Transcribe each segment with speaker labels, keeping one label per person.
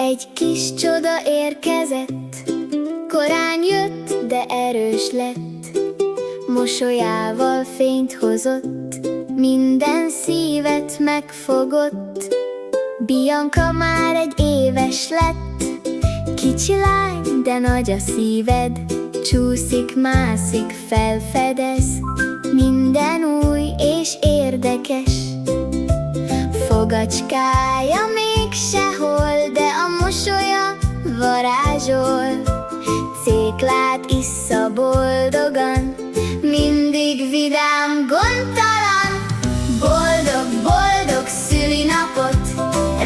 Speaker 1: Egy kis csoda érkezett, korán jött, de erős lett. Mosolyával fényt hozott, minden szívet megfogott. Bianca már egy éves lett, kicsi lány, de nagy a szíved. Csúszik, mászik, felfedez, minden új és érdekes. Fogacskája még sehol, de a mosolya varázsol. Céklát issza boldogan, mindig vidám, gondtalan. Boldog, boldog szülinapot,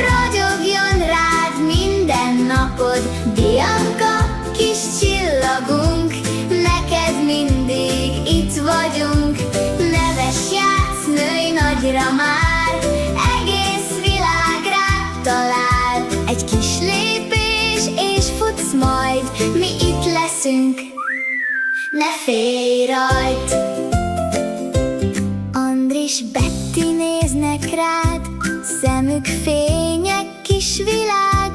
Speaker 1: ragyogjon rád minden napod. Bianca, kis csillagunk, neked mindig itt vagyunk. Neves, játsz, nőj nagyra már, egész világ rád talál. Egy kis lépés és futsz majd, mi itt leszünk, ne félj rajt. Andris, Betty néznek rád, szemük fények, kis világ.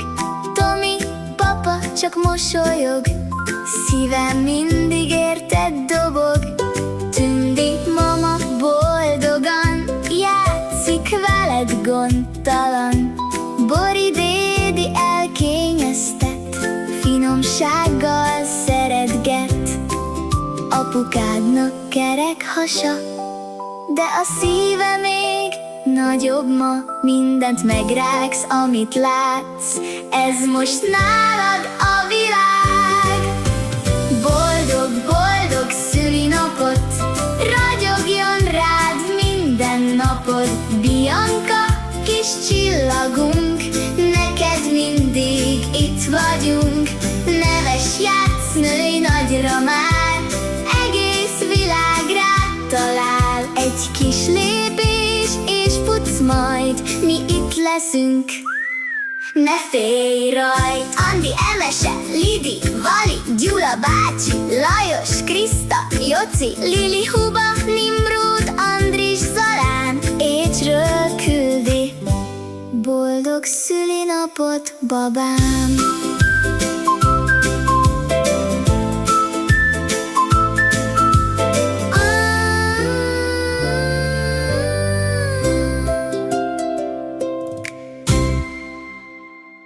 Speaker 1: Tomi, papa csak mosolyog, szívem mindig érted dobog. Tündi, mama boldogan játszik veled gondtalan. Bori dédi elkényeztet, finomsággal szeretget. Apukádnak kerek hasa, de a szíve még nagyobb ma. Mindent megrágsz, amit látsz, ez most nálad a világ. Boldog, boldog szülinapot, ragyogjon rád minden napod. Bianca, kis csillagunk, neked mindig itt vagyunk. Neves, játsz, nőj nagyra már, egész világ rád talál. Egy kis lépés és futsz majd, mi itt leszünk, ne félj rajt. Andi, Emese, Lidi, Vali, Gyula bácsi, Lajos, Kriszta, Joci, Lili, Huba, Nimród, Andris, Zalán Écsről küldi. Boldog szülinapot, babám!